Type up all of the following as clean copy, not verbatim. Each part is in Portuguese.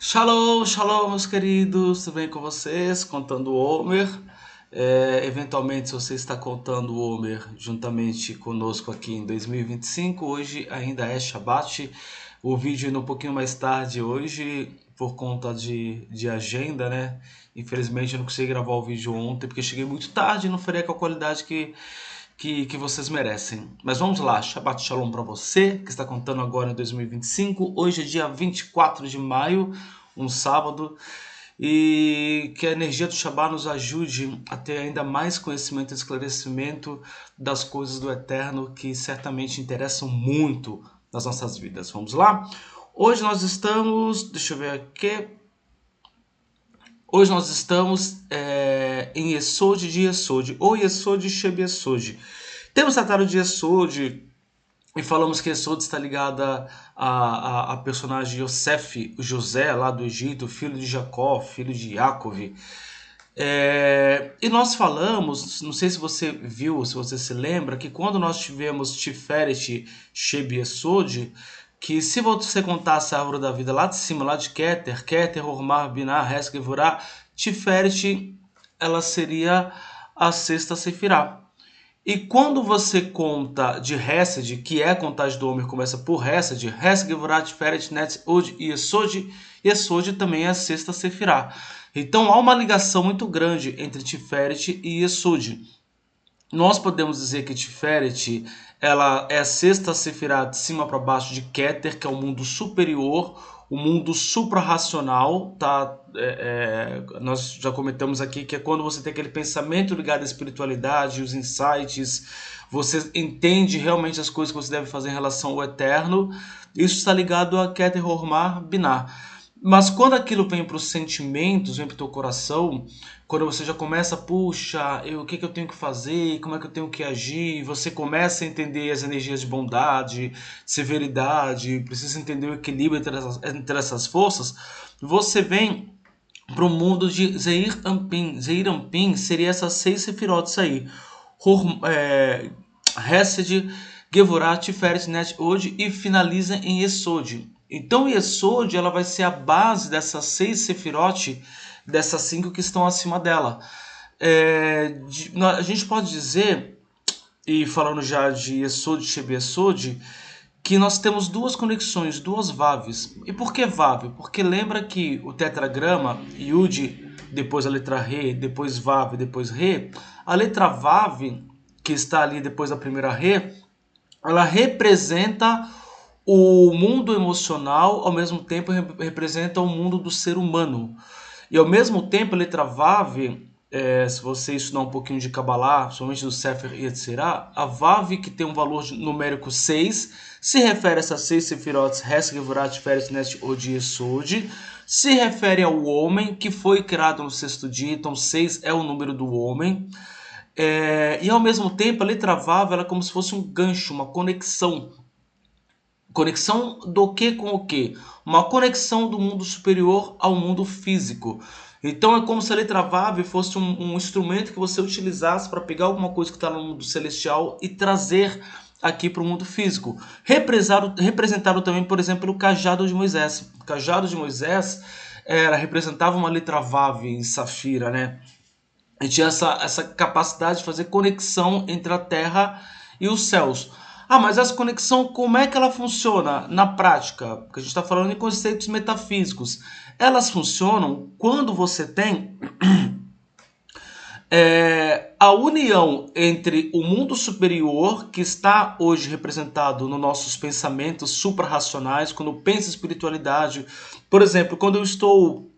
Shalom, shalom, meus queridos, tudo bem com vocês? Contando o Homer. Eventualmente, se você está contando o Homer juntamente conosco aqui em 2025, hoje ainda é Shabbat. O vídeo indo um pouquinho mais tarde hoje, por conta de agenda, né? Infelizmente, eu não consegui gravar o vídeo ontem, porque cheguei muito tarde e não farei com a qualidade que vocês merecem. Mas vamos lá, Shabbat Shalom para você, que está contando agora em 2025. Hoje é dia 24 de maio, um sábado, e que a energia do Shabbat nos ajude a ter ainda mais conhecimento e esclarecimento das coisas do Eterno que certamente interessam muito nas nossas vidas. Vamos lá? Hoje nós estamos, deixa eu ver aqui, Hoje nós estamos em Yesod de Yesod, ou Yesod Sheb Yesod. Temos tratado de Yesod e falamos que Yesod está ligada a personagem Yosef, José, lá do Egito, filho de Jacó, filho de Yaakov. E nós falamos, não sei se você viu, se você se lembra, que quando nós tivemos Tiferet Sheb Yesod, que se você contasse a árvore da vida lá de cima, lá de Keter, Keter, Hormar, Binah, Res, Gevurah, Tiferet, ela seria a sexta Sefirá. E quando você conta de Hesed, que é a contagem do Homer, começa por Hesed, Hesed, Gevurah, Tiferet, Netz, Od e Yesod, Yesod também é a sexta Sefirá. Então há uma ligação muito grande entre Tiferet e Yesod. Nós podemos dizer que Tiferet ela é a sexta Sefirá de cima para baixo de Keter, que é o mundo superior, o mundo suprarracional, tá? Nós já comentamos aqui que é quando você tem aquele pensamento ligado à espiritualidade, os insights, você entende realmente as coisas que você deve fazer em relação ao eterno. Isso está ligado a Keter Hormar Binah. Mas quando aquilo vem para os sentimentos, vem para o teu coração, quando você já começa, puxa, o que eu tenho que fazer, como é que eu tenho que agir, você começa a entender as energias de bondade, severidade, precisa entender o equilíbrio entre essas forças, você vem para o mundo de Zeir Ampin. Zeir Ampin seria essas seis sefirotes aí. Hesed, Gevurah, Tiferet, Net, Od e finaliza em Yesod. Então Yesod ela vai ser a base dessas seis sefirot, dessas cinco que estão acima dela. A gente pode dizer, e falando já de Yesod, Sheb Yesod, que nós temos duas conexões, duas vaves. E por que vave? Porque lembra que o tetragrama, Yud, depois a letra Re, depois Vav, depois Re, a letra Vav, que está ali depois da primeira Re, ela representa o mundo emocional, ao mesmo tempo representa o mundo do ser humano. E ao mesmo tempo a letra Vav, se você estudar um pouquinho de Kabbalah, somente do Sefer Yetzirah, a Vav, que tem um valor numérico 6, se refere a essas seis sefirot, Hes, Gevurah, Tiferet, Net, Od e Yesod, se refere ao homem que foi criado no sexto dia, então 6 é o número do homem. E ao mesmo tempo a letra Vav ela é como se fosse um gancho, uma conexão. Conexão do que com o que? Uma conexão do mundo superior ao mundo físico. Então é como se a letra Vav fosse um instrumento que você utilizasse para pegar alguma coisa que está no mundo celestial e trazer aqui para o mundo físico. Representado também, por exemplo, pelo cajado de Moisés. O cajado de Moisés representava uma letra Vav em safira, né? E tinha essa capacidade de fazer conexão entre a terra e os céus. Ah, mas essa conexão, como é que ela funciona na prática? Porque a gente está falando em conceitos metafísicos. Elas funcionam quando você tem a união entre o mundo superior, que está hoje representado nos nossos pensamentos suprarracionais, quando eu penso em espiritualidade. Por exemplo, quando eu estou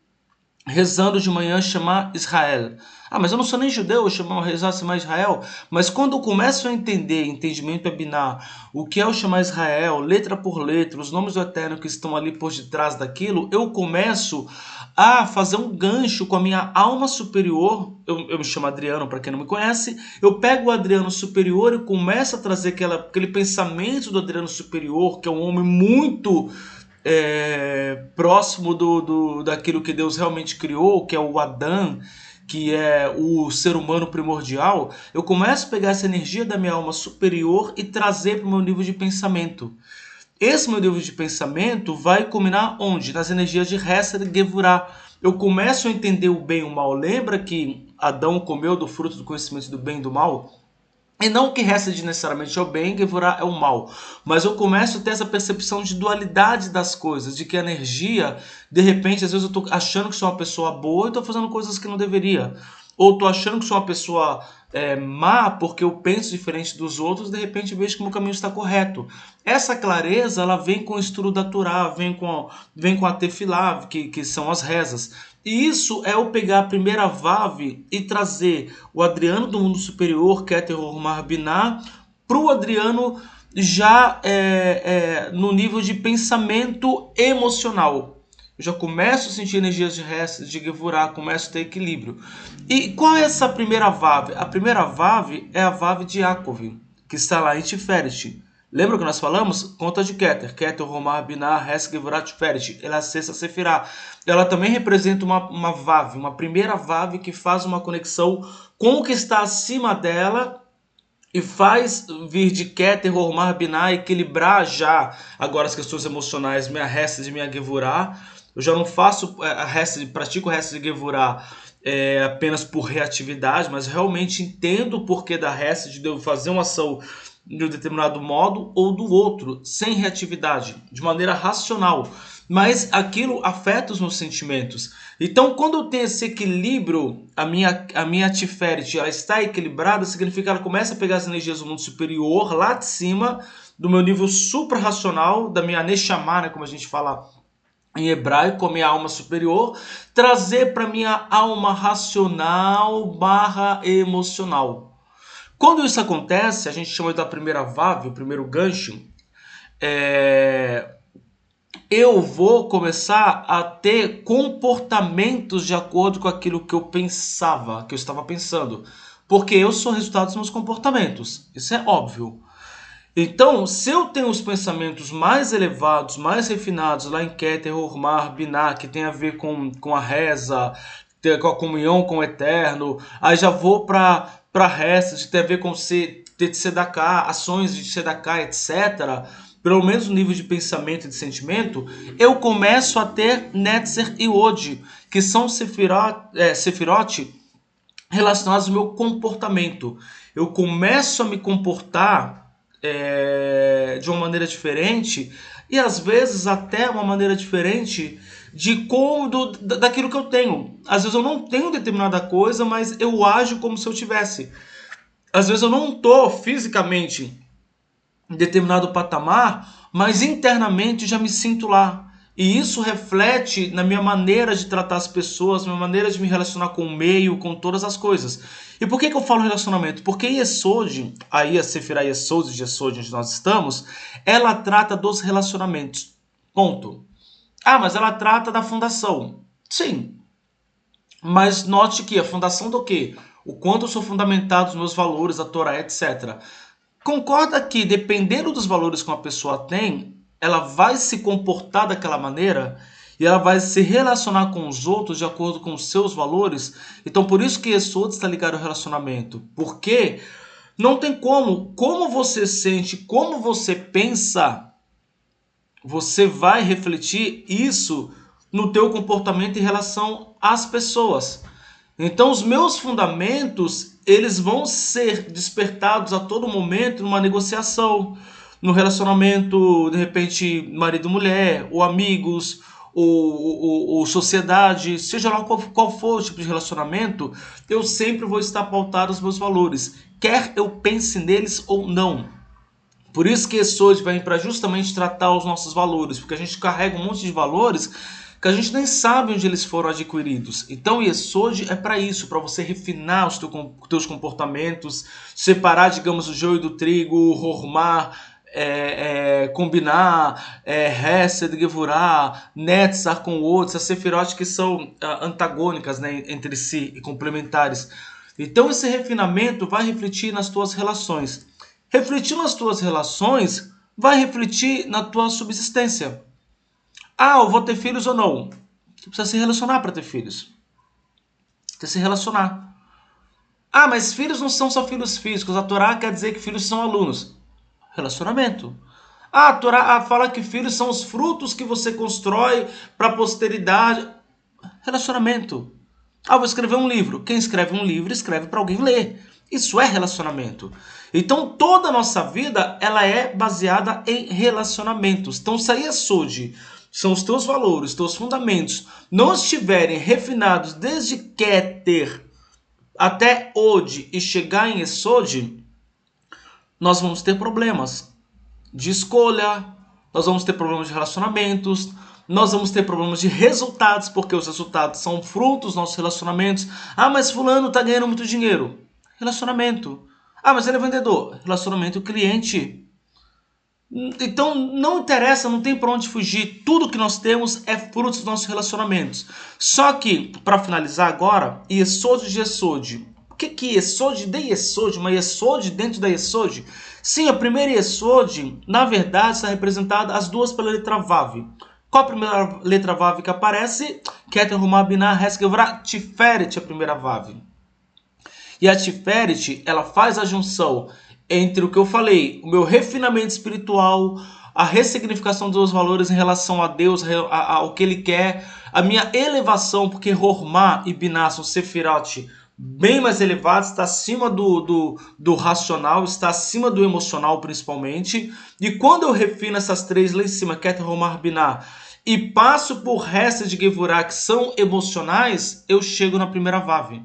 rezando de manhã chamar Israel. Ah, mas eu não sou nem judeu, eu rezar chamar Israel. Mas quando eu começo a entender, entendimento é binar, o que é o chamar Israel, letra por letra, os nomes do Eterno que estão ali por detrás daquilo, eu começo a fazer um gancho com a minha alma superior. Eu me chamo Adriano, para quem não me conhece. Eu pego o Adriano superior e começo a trazer aquele pensamento do Adriano superior, que é um homem muito próximo daquilo que Deus realmente criou, que é o Adão, que é o ser humano primordial. Eu começo a pegar essa energia da minha alma superior e trazer para o meu nível de pensamento. esse meu nível de pensamento vai culminar onde? Nas energias de Hesed e Gevurah. Eu começo a entender o bem e o mal. Lembra que Adão comeu do fruto do conhecimento do bem e do mal? E não que Hesed necessariamente é o bem, Gevurah é o mal. Mas eu começo a ter essa percepção de dualidade das coisas, de que a energia, de repente, às vezes eu estou achando que sou uma pessoa boa e estou fazendo coisas que não deveria. Ou estou achando que sou uma pessoa má porque eu penso diferente dos outros, de repente vejo que o meu caminho está correto. Essa clareza, ela vem com o estudo da Torá, vem com a Tefilá, que são as rezas. E isso é eu pegar a primeira Vav e trazer o Adriano do mundo superior, Keter Hormar Binah, para o Adriano já no nível de pensamento emocional. Eu já começo a sentir energias de Hesed, de Gevurah, começo a ter equilíbrio. E qual é essa primeira Vav? A primeira Vav é a Vav de Yaakov, que está lá em Tiferet. Lembra que nós falamos? Conta de Keter. Keter, Romar, Binah, Hesed, Gevurah, Tiferet. Ela é a sexta Sefirah. Ela também representa uma Vav, uma primeira Vav que faz uma conexão com o que está acima dela e faz vir de Keter, Romar, Binah, equilibrar já agora as questões emocionais, minha Hesed e minha Gevurah. Eu já não faço pratico Hesed e Gevurah apenas por reatividade, mas realmente entendo o porquê da Hesed, de eu fazer uma ação de um determinado modo ou do outro, sem reatividade, de maneira racional. Mas aquilo afeta os meus sentimentos. Então, quando eu tenho esse equilíbrio, a minha Tiferet, ela está equilibrada, significa que ela começa a pegar as energias do mundo superior, lá de cima, do meu nível suprarracional, da minha Neshama, né, como a gente fala em hebraico, a minha alma superior, trazer para minha alma racional barra emocional. Quando isso acontece, a gente chama da primeira Vav, o primeiro gancho, eu vou começar a ter comportamentos de acordo com aquilo que eu pensava, que eu estava pensando. Porque eu sou resultado dos meus comportamentos. Isso é óbvio. Então, se eu tenho os pensamentos mais elevados, mais refinados, lá em Keter, Hormar, Binah, que tem a ver com a reza, com a comunhão com o Eterno, aí já vou para reza, que tem a ver com Tzedakah, ações de Tzedakah, etc., pelo menos no nível de pensamento e de sentimento, eu começo a ter Netzer e Od, que são Sefirot relacionados ao meu comportamento. Eu começo a me comportar de uma maneira diferente e às vezes até uma maneira diferente daquilo que eu tenho. Às vezes eu não tenho determinada coisa, mas eu ajo como se eu tivesse. Às vezes eu não estou fisicamente em determinado patamar, mas internamente já me sinto lá. E isso reflete na minha maneira de tratar as pessoas, na minha maneira de me relacionar com o meio, com todas as coisas. E por que eu falo relacionamento? Porque Yesod, aí a Sefirah Yesod de Yesod, onde nós estamos, ela trata dos relacionamentos. Ponto. Ah, mas ela trata da fundação. Sim. Mas note que a fundação do quê? O quanto eu sou fundamentado nos meus valores, a Torá, etc. Concorda que, dependendo dos valores que uma pessoa tem, ela vai se comportar daquela maneira e ela vai se relacionar com os outros de acordo com os seus valores? Então, por isso que Yesod está ligado ao relacionamento. Porque não tem como você sente, como você pensa, você vai refletir isso no teu comportamento em relação às pessoas. Então, os meus fundamentos, eles vão ser despertados a todo momento numa negociação, no relacionamento, de repente, marido-mulher, ou amigos, ou sociedade, seja lá qual for o tipo de relacionamento, eu sempre vou estar pautado nos meus valores, quer eu pense neles ou não. Por isso que esse hoje vai para justamente tratar os nossos valores, porque a gente carrega um monte de valores que a gente nem sabe onde eles foram adquiridos. Então, Yesod é para isso, para você refinar os teus comportamentos, separar, digamos, o joio do trigo, hormar, combinar, Hesed, Gevurah, Netzar com outros, as Sefirot que são antagônicas, né, entre si e complementares. Então, esse refinamento vai refletir nas tuas relações. Refletir nas tuas relações vai refletir na tua subsistência. Ah, eu vou ter filhos ou não? Você precisa se relacionar para ter filhos. Você precisa se relacionar. Ah, mas filhos não são só filhos físicos. A Torá quer dizer que filhos são alunos. Relacionamento. Ah, a Torá fala que filhos são os frutos que você constrói para a posteridade. Relacionamento. Ah, vou escrever um livro. Quem escreve um livro, escreve para alguém ler. Isso é relacionamento. Então, toda a nossa vida, ela é baseada em relacionamentos. Então, se a Yesod, são os teus valores, teus fundamentos, não estiverem refinados desde Keter até Od e chegar em Yesod, nós vamos ter problemas de escolha, nós vamos ter problemas de relacionamentos, nós vamos ter problemas de resultados, porque os resultados são frutos dos nossos relacionamentos. Ah, mas fulano está ganhando muito dinheiro. Relacionamento. Ah, mas ele é vendedor. Relacionamento cliente. Então não interessa, não tem para onde fugir. Tudo que nós temos é fruto dos nossos relacionamentos. Só que, para finalizar agora, Yesod de Yesod. O que é Yesod de Yesod? Uma Yesod dentro da Yesod? Sim, a primeira Yesod, na verdade, está representada as duas pela letra Vav. Qual a primeira letra Vav que aparece? Keter Rumah Binah Heskevra Tiferet, a primeira Vav. E a Tiferet, ela faz a junção entre o que eu falei, o meu refinamento espiritual, a ressignificação dos valores em relação a Deus, ao que Ele quer, a minha elevação, porque Hormá e Binah são Sefirot bem mais elevados, está acima do racional, está acima do emocional principalmente. E quando eu refino essas três lá em cima, Keter, Hormá, Binah, e passo por Hesed de Gevurah, que são emocionais, eu chego na primeira Vav.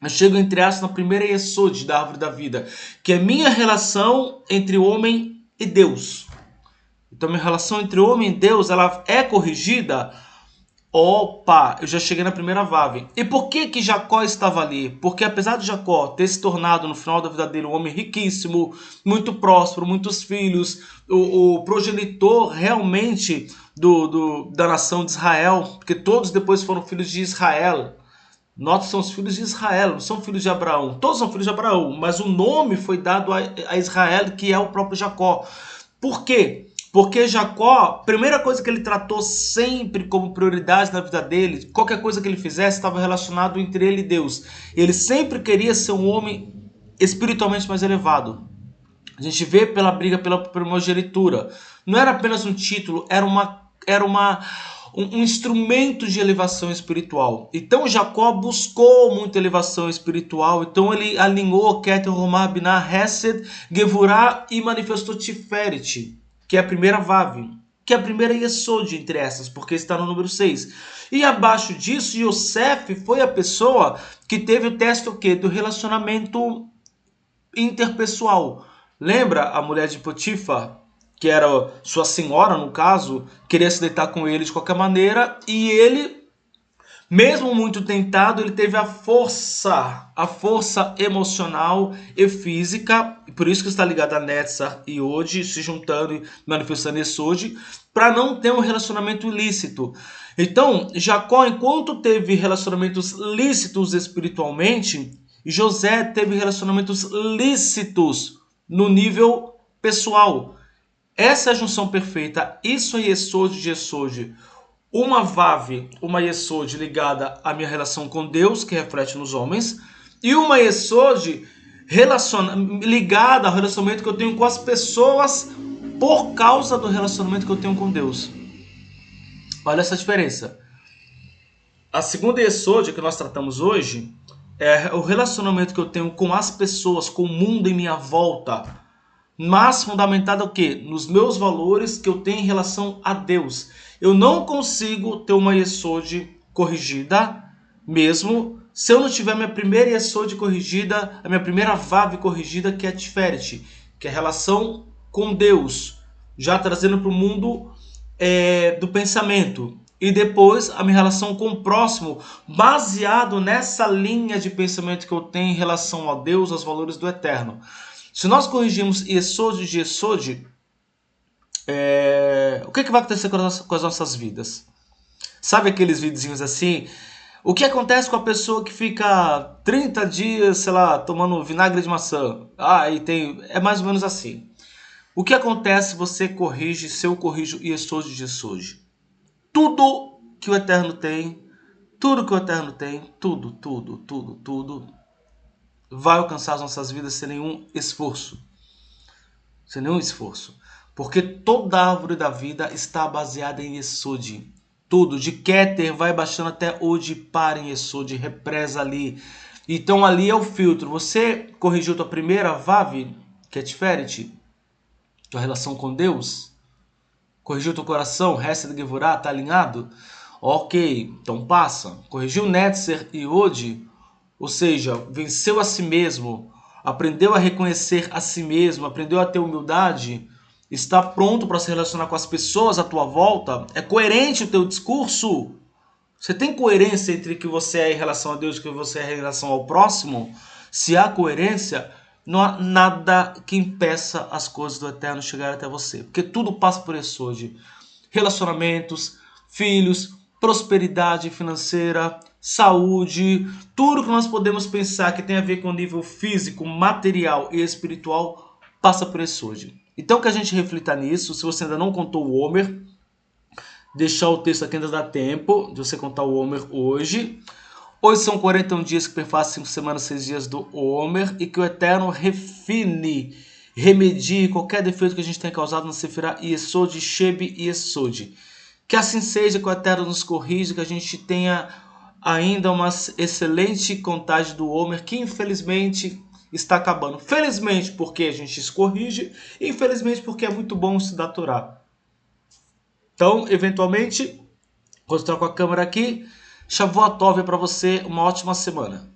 Eu chego, entre aspas, na primeira Yesod da árvore da vida, que é minha relação entre o homem e Deus. Então, minha relação entre o homem e Deus, ela é corrigida. Opa, eu já cheguei na primeira Vav. E por que Jacó estava ali? Porque apesar de Jacó ter se tornado, no final da vida dele, um homem riquíssimo, muito próspero, muitos filhos, o progenitor realmente da nação de Israel, porque todos depois foram filhos de Israel. Nós somos filhos de Israel, não são filhos de Abraão. Todos são filhos de Abraão, mas o nome foi dado a Israel, que é o próprio Jacó. Por quê? Porque Jacó, a primeira coisa que ele tratou sempre como prioridade na vida dele, qualquer coisa que ele fizesse estava relacionado entre ele e Deus. Ele sempre queria ser um homem espiritualmente mais elevado. A gente vê pela briga pela primogenitura. Não era apenas um título, era um instrumento de elevação espiritual. Então Jacó buscou muita elevação espiritual. Então ele alinhou Keter, Hormah, Binah, Hesed, Gevurah e manifestou Tiferet, que é a primeira Vav, que é a primeira Yesod entre essas, porque está no número 6. E abaixo disso, Yosef foi a pessoa que teve o teste o quê? Do relacionamento interpessoal. Lembra a mulher de Potifar, que era sua senhora, no caso, queria se deitar com ele de qualquer maneira, e ele, mesmo muito tentado, ele teve a força emocional e física, por isso que está ligado a Netzar e Od, se juntando e manifestando Yesod, para não ter um relacionamento ilícito. Então, Jacó, enquanto teve relacionamentos lícitos espiritualmente, José teve relacionamentos lícitos no nível pessoal. Essa é a junção perfeita. Isso é Yesod de Yesod. Uma Vav, uma Yesod ligada à minha relação com Deus, que reflete nos homens, e uma Yesod ligada ao relacionamento que eu tenho com as pessoas por causa do relacionamento que eu tenho com Deus. Olha essa diferença. A segunda Yesod que nós tratamos hoje é o relacionamento que eu tenho com as pessoas, com o mundo em minha volta, mas fundamentado o quê? Nos meus valores que eu tenho em relação a Deus. Eu não consigo ter uma Yesod corrigida, mesmo se eu não tiver minha primeira Yesod corrigida, a minha primeira Vav corrigida, que é a Tiferet, que é a relação com Deus, já trazendo para o mundo do pensamento. E depois a minha relação com o próximo, baseado nessa linha de pensamento que eu tenho em relação a Deus, aos valores do eterno. Se nós corrigirmos Yesod de Yesod, o que vai acontecer com as nossas vidas? Sabe aqueles videozinhos assim? O que acontece com a pessoa que fica 30 dias, sei lá, tomando vinagre de maçã? É mais ou menos assim. O que acontece se você corrige, se eu corrijo Yesod de Yesod? Tudo que o Eterno tem, tudo vai alcançar as nossas vidas sem nenhum esforço. Sem nenhum esforço. Porque toda árvore da vida está baseada em Yesod. Tudo, de Keter vai baixando até onde para em Yesod, represa ali. Então ali é o filtro. Você corrigiu tua primeira Vav, que é Tiferet, tua relação com Deus, corrigiu teu coração, Hesed Gevurah, tá alinhado? Ok, então passa. Corrigiu Netzer e Yod, ou seja, venceu a si mesmo, aprendeu a reconhecer a si mesmo, aprendeu a ter humildade, está pronto para se relacionar com as pessoas à tua volta, é coerente o teu discurso. Você tem coerência entre o que você é em relação a Deus e o que você é em relação ao próximo? Se há coerência, não há nada que impeça as coisas do Eterno chegar até você. Porque tudo passa por isso hoje. Relacionamentos, filhos, prosperidade financeira, saúde, tudo que nós podemos pensar que tem a ver com o nível físico, material e espiritual, passa por isso hoje. Então que a gente reflita nisso. Se você ainda não contou o Homer, deixar o texto aqui ainda dá tempo de você contar o Homer hoje. Hoje são 41 dias que perfazem 5 semanas, 6 dias do Homer, e que o Eterno refine, remedie qualquer defeito que a gente tenha causado na Sefirah Yesod, Shebe e Yesod. Que assim seja, que o Eterno nos corrija, que a gente tenha ainda uma excelente contagem do Homer, que infelizmente está acabando. Felizmente porque a gente se corrige, e infelizmente porque é muito bom estudar a Torá. Então, eventualmente, vou estar com a câmera aqui. Shavuot Tov para você, uma ótima semana.